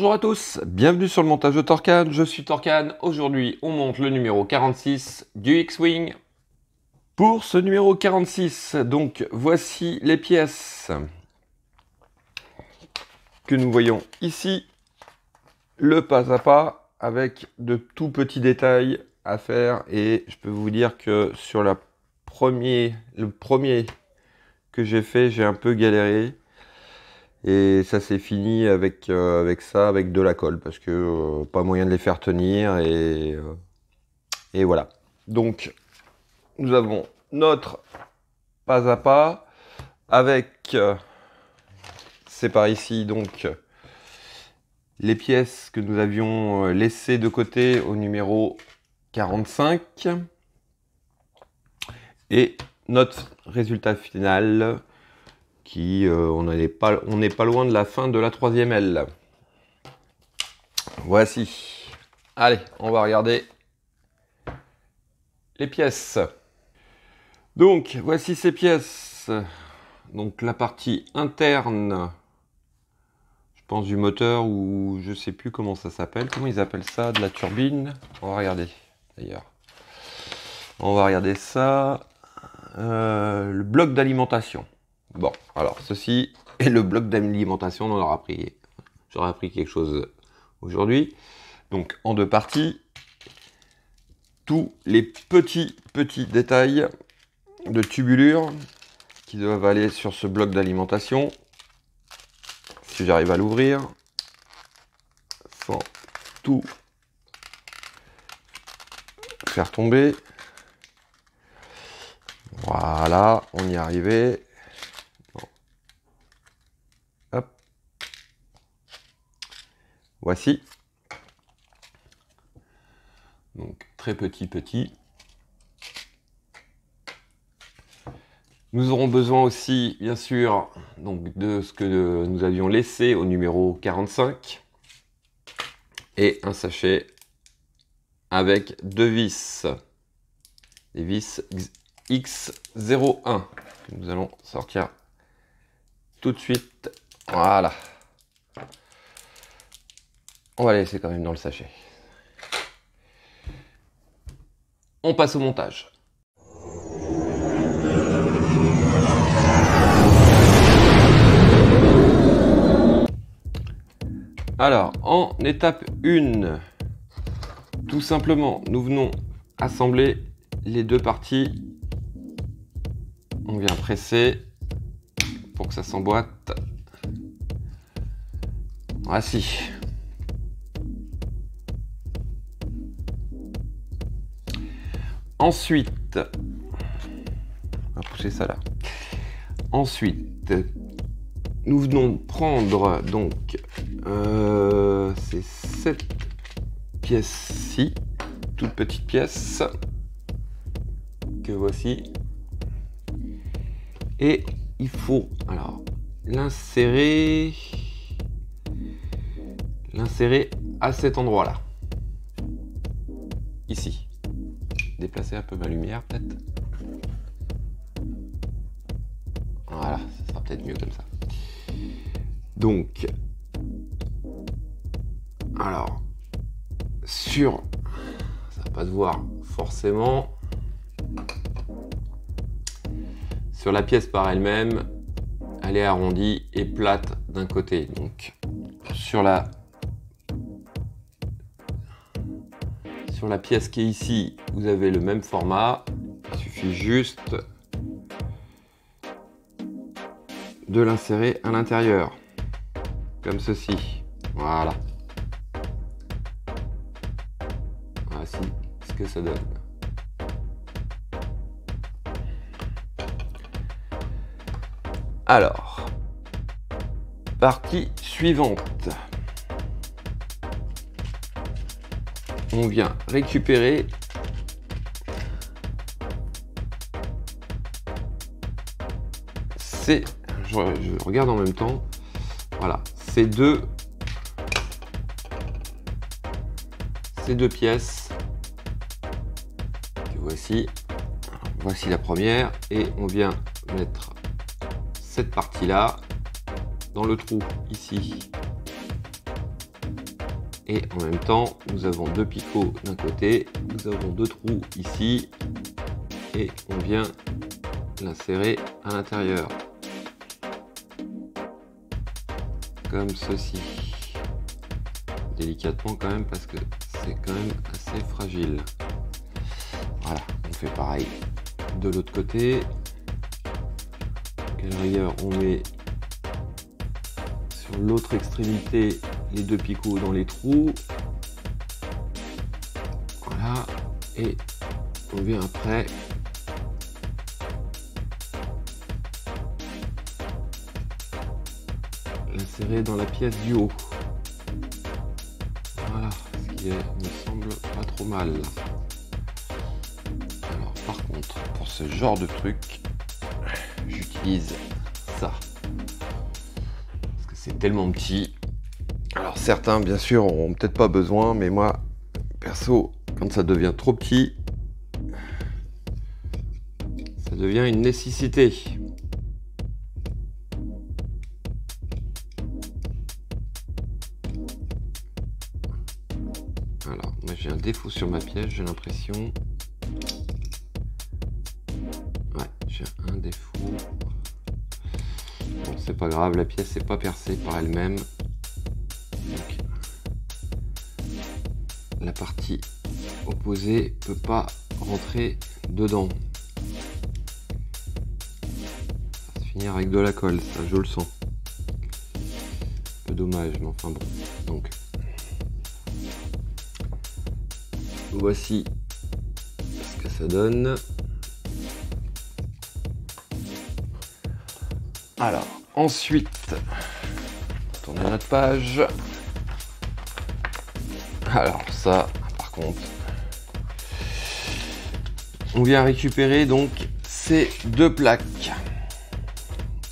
Bonjour à tous, bienvenue sur le montage de Torcan, je suis Torcan. Aujourd'hui on monte le numéro 46 du X-Wing. Pour ce numéro 46, donc voici les pièces que nous voyons ici. Le pas à pas avec de tout petits détails à faire, et je peux vous dire que sur le premier que j'ai fait, j'ai un peu galéré. Et ça s'est fini avec de la colle, parce que pas moyen de les faire tenir, et voilà. Donc nous avons notre pas à pas avec, c'est par ici donc, les pièces que nous avions laissées de côté au numéro 45 et notre résultat final qui on n'est pas loin de la fin de la troisième aile. Voici. Allez, on va regarder les pièces. Donc voici ces pièces. Donc la partie interne, je pense, du moteur, ou je sais plus comment ça s'appelle. Comment ils appellent ça? De la turbine. On va regarder d'ailleurs. On va regarder ça. Le bloc d'alimentation. Bon, alors ceci est le bloc d'alimentation. J'aurais appris quelque chose aujourd'hui. Donc en deux parties, tous les petits détails de tubulure qui doivent aller sur ce bloc d'alimentation. Si j'arrive à l'ouvrir sans tout faire tomber. Voilà, on y est arrivé. Bon. Hop. Voici. Donc très petit. Nous aurons besoin aussi, bien sûr, donc de ce que nous avions laissé au numéro 45. Et un sachet avec deux vis. Des vis X01 que nous allons sortir tout de suite. Voilà. On va les laisser quand même dans le sachet. On passe au montage. Alors, en étape 1, tout simplement, nous venons assembler les deux parties. On vient presser pour que ça s'emboîte. Voici. Ensuite, on va pousser ça là. Ensuite, nous venons prendre donc ces 7 pièces-ci, toutes petites pièces que voici. Et il faut alors l'insérer à cet endroit-là. Ici. Déplacer un peu ma lumière peut-être. Voilà, ça sera peut-être mieux comme ça. Donc, alors, ça va pas se voir forcément. Sur la pièce par elle-même, elle est arrondie et plate d'un côté. Donc, sur la pièce qui est ici, vous avez le même format. Il suffit juste de l'insérer à l'intérieur, comme ceci. Voilà. Voici ce que ça donne. Alors, partie suivante. On vient récupérer je regarde en même temps. Voilà, ces deux pièces que voici. Voici la première, et on vient mettre cette partie là dans le trou ici. Et en même temps, nous avons 2 picots d'un côté, nous avons 2 trous ici, et on vient l'insérer à l'intérieur. Comme ceci. Délicatement quand même, parce que c'est quand même assez fragile. Voilà, on fait pareil de l'autre côté. Quelle rigueur, on met sur l'autre extrémité les 2 picots dans les trous. Voilà, et on vient après l'insérer dans la pièce du haut. Voilà, ce qui me semble pas trop mal. Alors par contre, pour ce genre de truc, j'utilise ça. Parce que c'est tellement petit. Alors certains, bien sûr, auront peut-être pas besoin, mais moi, perso, quand ça devient trop petit, ça devient une nécessité. Alors, moi j'ai un défaut sur ma pièce, j'ai l'impression. Ouais, j'ai un défaut. Bon, c'est pas grave, la pièce n'est pas percée par elle-même. Donc, la partie opposée peut pas rentrer dedans. Ça va se finir avec de la colle, ça, je le sens. Un peu dommage, mais enfin bon. Donc, voici ce que ça donne. Alors, ensuite, tourner notre page. Alors ça, par contre, on vient récupérer donc ces 2 plaques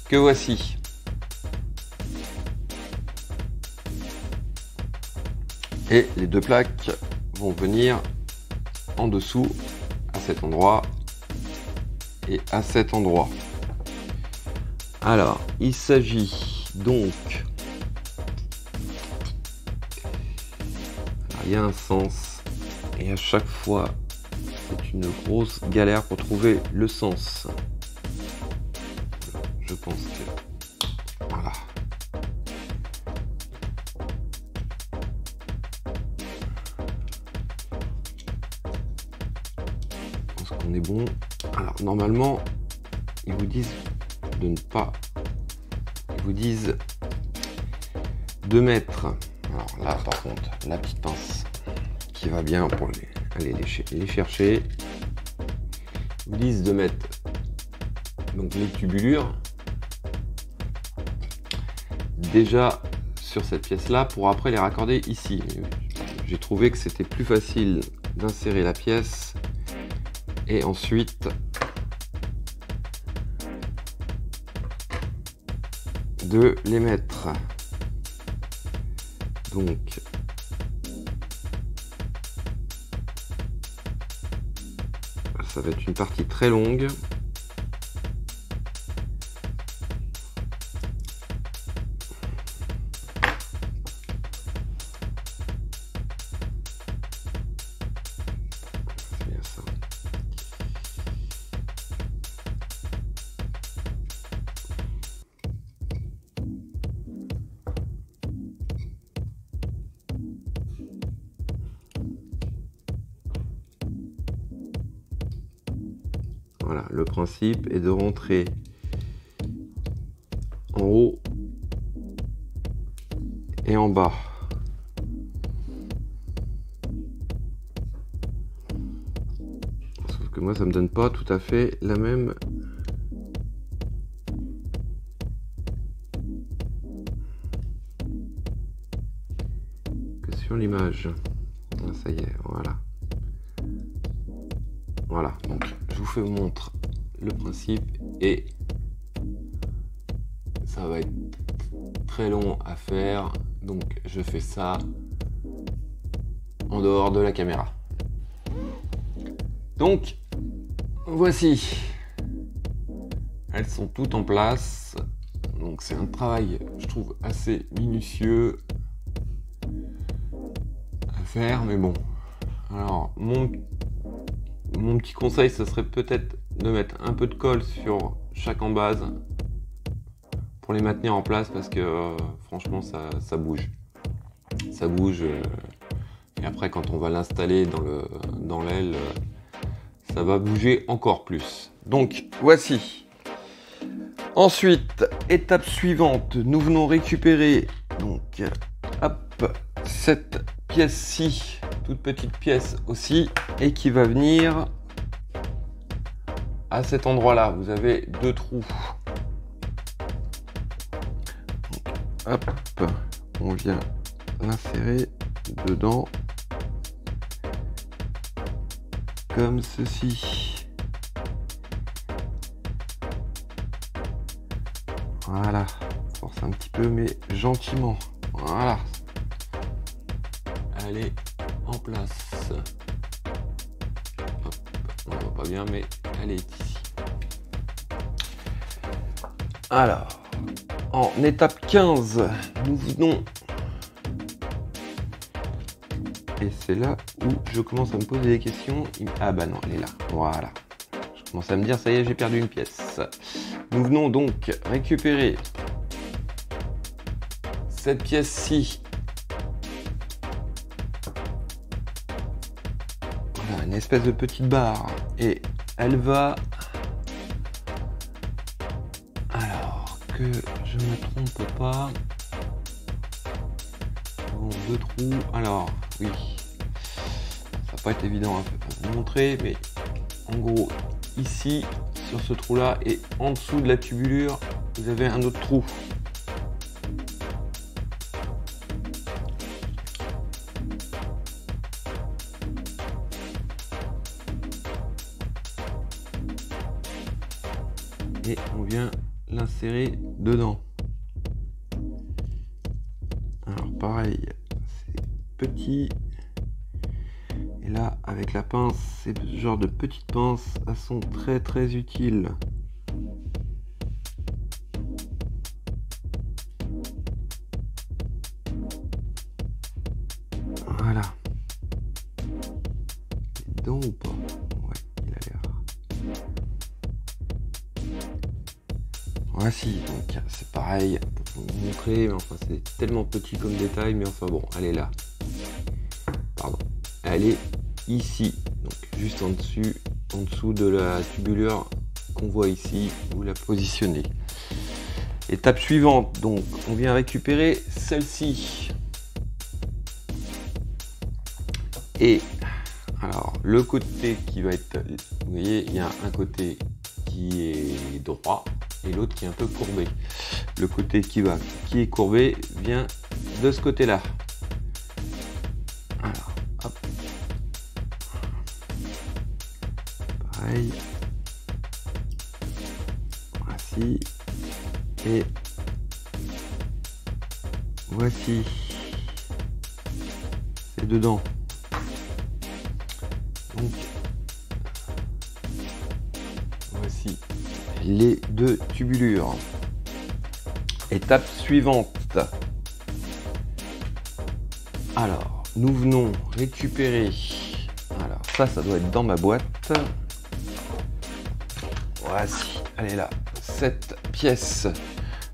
que voici. Et les 2 plaques vont venir en dessous à cet endroit et à cet endroit. Alors, il s'agit donc, il y a un sens et à chaque fois c'est une grosse galère pour trouver le sens. Je pense que voilà. Je pense qu'on est bon. Alors normalement ils vous disent de ne pas, ils vous disent de mettre, alors là par contre la petite pince qui va bien pour aller les chercher, ils vous disent de mettre donc les tubulures déjà sur cette pièce là pour après les raccorder ici. J'ai trouvé que c'était plus facile d'insérer la pièce et ensuite de les mettre. Donc ça va être une partie très longue. C'est bien ça. Voilà, le principe est de rentrer en haut et en bas. Sauf que moi, ça me donne pas tout à fait la même. Que sur l'image. Ah, ça y est, voilà. Voilà, donc je vous montre le principe et ça va être très long à faire, donc je fais ça en dehors de la caméra. Donc voici, elles sont toutes en place, donc c'est un travail je trouve assez minutieux. faire, mais bon. Alors, mon petit conseil, ça serait peut-être de mettre un peu de colle sur chaque embase pour les maintenir en place, parce que franchement, ça bouge. Ça bouge. Et après, quand on va l'installer dans l'aile, ça va bouger encore plus. Donc, voici. Ensuite, étape suivante, nous venons récupérer donc, hop, cette pièce-ci, toute petite pièce aussi, et qui va venir à cet endroit-là. Vous avez deux trous. Donc, hop, on vient l'insérer dedans, comme ceci. Voilà, force un petit peu, mais gentiment. Voilà. Elle est en place. Hop, on ne voit pas bien, mais elle est ici. Alors, en étape 15, nous venons... Et c'est là où je commence à me poser des questions. Ah bah non, elle est là. Voilà. Je commence à me dire, ça y est, j'ai perdu une pièce. Nous venons donc récupérer cette pièce-ci. Voilà, une espèce de petite barre. Et elle va... Alors, que je ne me trompe pas... Bon, deux trous. Alors, oui. Ça va pas être évident à vous montrer, mais en gros, ici, sur ce trou-là, et en dessous de la tubulure, vous avez un autre trou. Et on vient l'insérer dedans. Alors pareil, c'est petit. Et là, avec la pince, ces genre de petites pinces, elles sont très très utiles. Voilà. Il est dedans ou pas? Ouais, il a l'air. Voici, donc c'est pareil pour vous montrer, mais enfin c'est tellement petit comme détail, mais enfin bon, elle est là. Pardon. Elle est ici, donc juste en dessous de la tubulure qu'on voit ici, vous la positionnez. Étape suivante, donc on vient récupérer celle-ci. Et alors le côté qui va être, vous voyez, il y a un côté qui est droit et l'autre qui est un peu courbé. Le côté qui est courbé vient de ce côté-là. Alors, hop. Pareil. Voici. Et voici. C'est dedans. Donc, voici les deux tubulures. Étape suivante. Alors, nous venons récupérer. Alors, ça doit être dans ma boîte. Voici, elle est là. Cette pièce.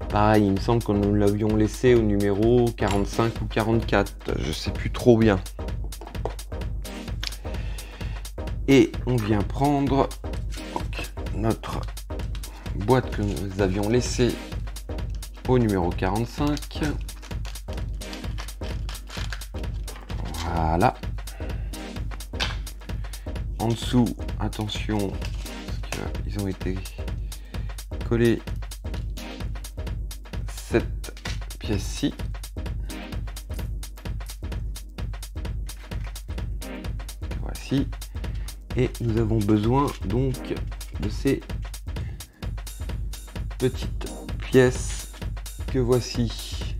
Pareil, il me semble que nous l'avions laissé au numéro 45 ou 44. Je sais plus trop bien. Et on vient prendre donc, notre boîte que nous avions laissée au numéro 45. Voilà. En dessous, attention, parce qu'ils ont été collés cette pièce-ci. Voici. Et nous avons besoin donc de ces petites pièces que voici.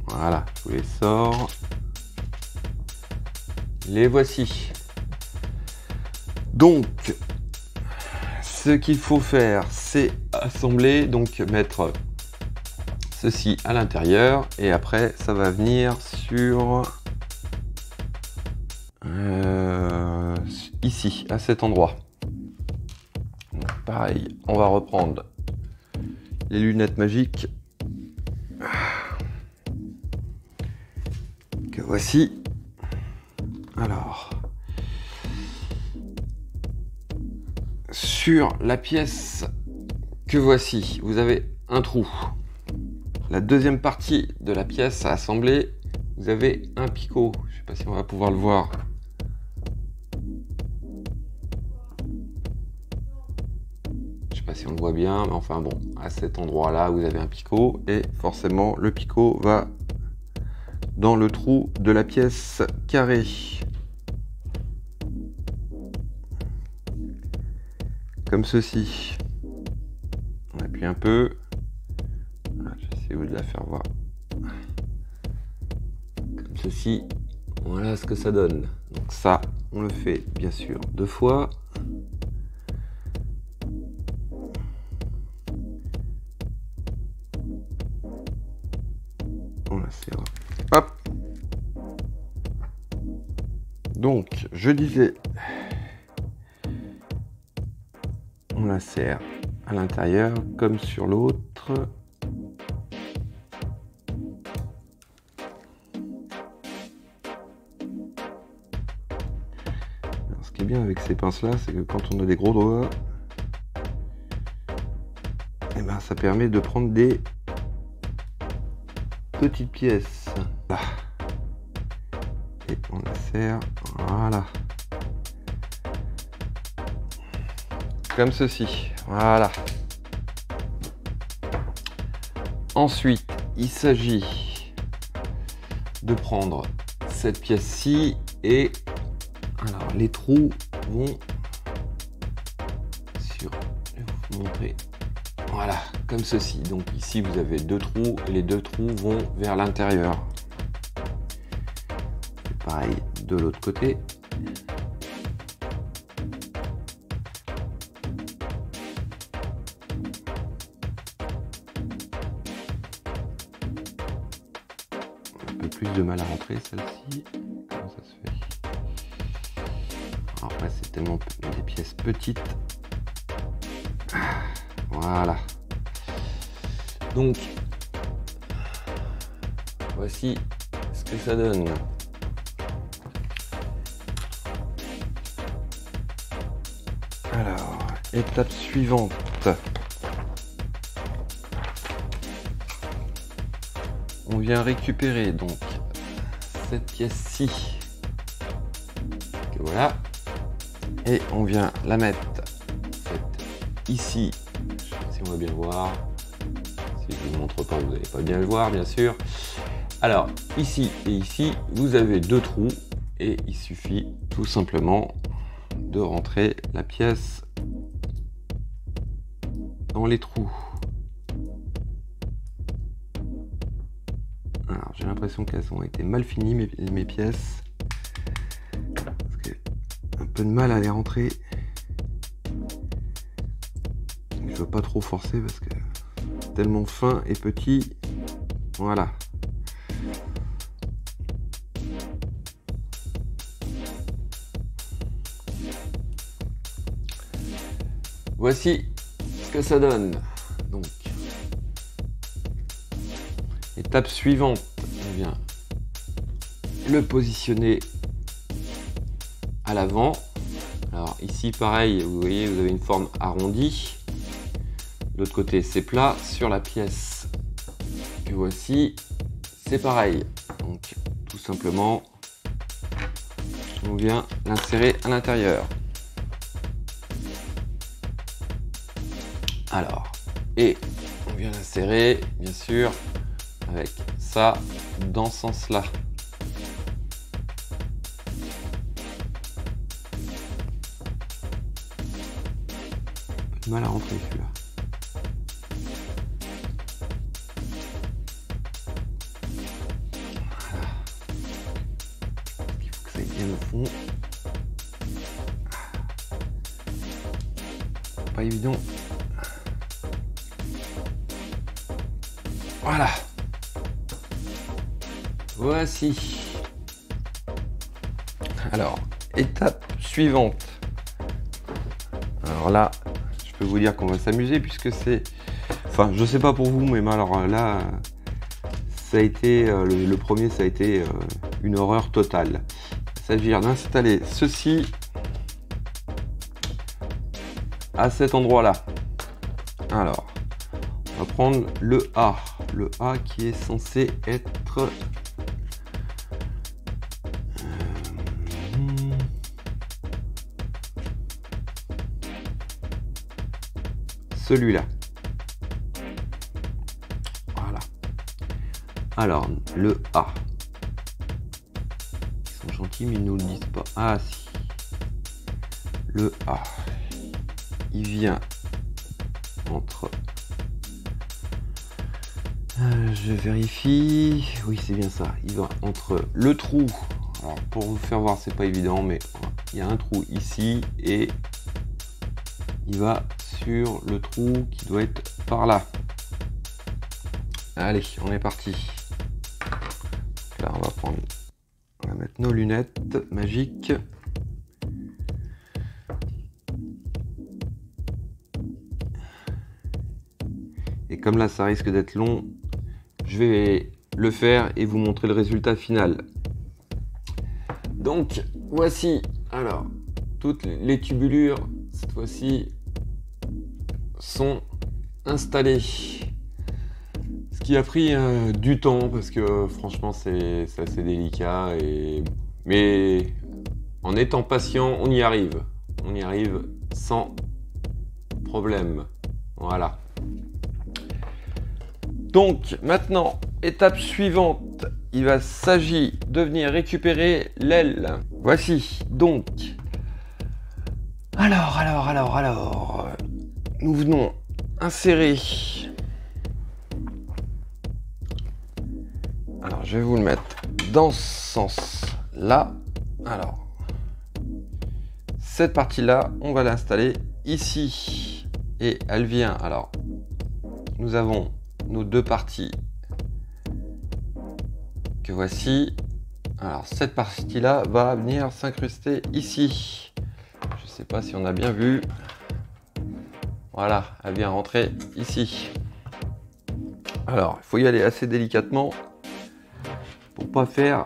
Voilà, je vous les sors. Les voici. Donc, ce qu'il faut faire, c'est assembler, donc mettre ceci à l'intérieur et après ça va venir sur ici à cet endroit. Donc, pareil, on va reprendre les lunettes magiques que voici. Alors, sur la pièce que voici, vous avez un trou. La deuxième partie de la pièce à assembler, vous avez un picot. Je ne sais pas si on va pouvoir le voir. Je ne sais pas si on le voit bien, mais enfin bon, à cet endroit-là, vous avez un picot et forcément le picot va dans le trou de la pièce carrée. Comme ceci. On appuie un peu. J'essaie de la faire voir. Comme ceci. Voilà ce que ça donne. Donc ça, on le fait bien sûr 2 fois. On la serre. Hop. Donc, je disais, on la serre à l'intérieur comme sur l'autre. Ce qui est bien avec ces pinces là, c'est que quand on a des gros doigts, et ben, ça permet de prendre des petites pièces. Là. Et on la serre, voilà. Comme ceci, voilà. Ensuite, il s'agit de prendre cette pièce-ci et alors les trous vont sur, je vais vous montrer, voilà, comme ceci. Donc ici vous avez 2 trous et les 2 trous vont vers l'intérieur. Pareil de l'autre côté. Un peu plus de mal à rentrer celle-ci. Comment ça se fait? Alors après c'est tellement des pièces petites. Voilà. Donc voici ce que ça donne. Alors, étape suivante. On vient récupérer donc cette pièce-ci. Voilà. Et on vient la mettre ici. Je sais pas si on va bien le voir. Si je ne vous montre pas, vous n'allez pas bien le voir, bien sûr. Alors, ici et ici, vous avez 2 trous. Et il suffit tout simplement de rentrer la pièce dans les trous. Alors j'ai l'impression qu'elles ont été mal finies mes pièces. Parce que un peu de mal à les rentrer. Je veux pas trop forcer parce que c'est tellement fin et petit. Voilà. Voici ce que ça donne. Donc, étape suivante, on vient le positionner à l'avant. Alors ici, pareil, vous voyez, vous avez une forme arrondie. De l'autre côté, c'est plat. Sur la pièce que voici, c'est pareil. Donc, tout simplement, on vient l'insérer à l'intérieur. Alors, et on vient l'insérer, bien sûr, avec ça, dans ce sens-là. Un peu de mal à rentrer celui-là. Voilà. Il faut que ça aille bien au fond. Pas évident. Voilà. Voici. Alors, étape suivante. Alors là, je peux vous dire qu'on va s'amuser puisque c'est... Enfin, je sais pas pour vous, mais alors là, ça a été... le premier, ça a été une horreur totale. Il s'agit d'installer ceci à cet endroit-là. Alors, on va prendre le A. Le A qui est censé être... celui-là. Voilà. Alors, le A. Ils sont gentils, mais ils ne nous le disent pas. Ah, si. Le A. Il vient entre... je vérifie. Oui, c'est bien ça. Il va entre le trou. Alors, pour vous faire voir, c'est pas évident, mais il y a un trou ici et il va sur le trou qui doit être par là. Allez, on est parti. Là, on va mettre nos lunettes magiques. Et comme là, ça risque d'être long, je vais le faire et vous montrer le résultat final. Donc, voici, alors, toutes les tubulures, cette fois-ci, sont installées. Ce qui a pris du temps, parce que franchement, c'est assez délicat. Mais en étant patient, on y arrive. On y arrive sans problème. Voilà. Donc, maintenant, étape suivante. Il va s'agir de venir récupérer l'aile. Voici, donc. Alors. Nous venons insérer. Alors, je vais vous le mettre dans ce sens-là. Alors, cette partie-là, on va l'installer ici. Et elle vient. Alors, nous avons nos deux parties que voici. Alors, cette partie-là va venir s'incruster ici. Je ne sais pas si on a bien vu. Voilà, elle vient rentrer ici. Alors, il faut y aller assez délicatement pour pas faire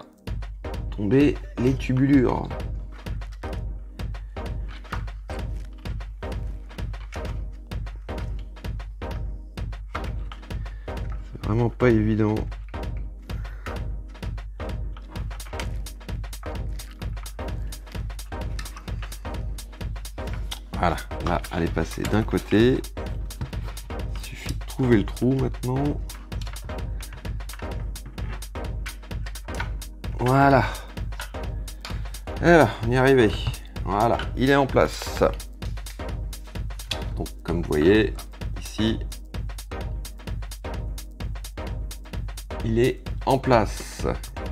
tomber les tubulures. C'est vraiment pas évident. Voilà, là, elle est passée d'un côté. Il suffit de trouver le trou maintenant. Voilà. Alors, on y est arrivé. Voilà, il est en place. Donc, comme vous voyez, ici, il est en place.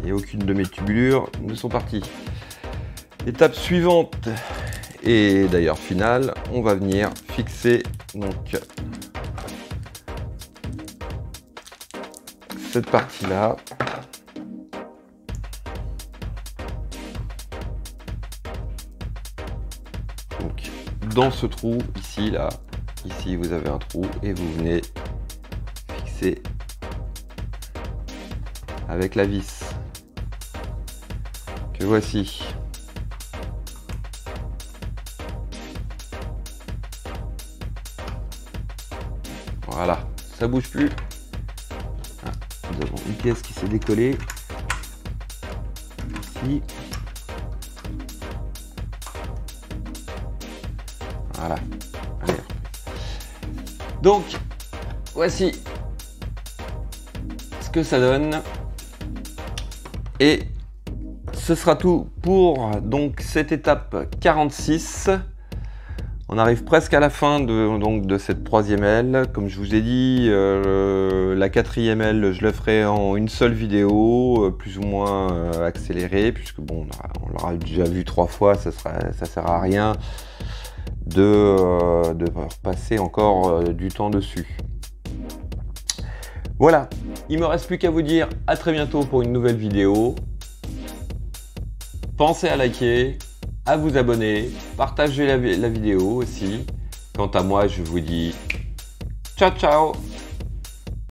Et aucune de mes tubulures ne sont parties. Étape suivante. Et d'ailleurs finale, on va venir fixer donc cette partie-là. Donc dans ce trou ici, là, ici vous avez un trou et vous venez fixer avec la vis que voici. Voilà, ça bouge plus. Ah, nous avons une pièce qui s'est décollée. Ici. Voilà. Allez. Donc, voici ce que ça donne. Et ce sera tout pour donc cette étape 46. On arrive presque à la fin de cette troisième aile. Comme je vous ai dit, la quatrième aile, je le ferai en une seule vidéo, plus ou moins accélérée, puisque bon, on l'aura déjà vu 3 fois, ça sert à rien de repasser encore du temps dessus. Voilà, il me reste plus qu'à vous dire à très bientôt pour une nouvelle vidéo. Pensez à liker, à vous abonner, partagez la vidéo aussi. Quant à moi, je vous dis ciao ciao.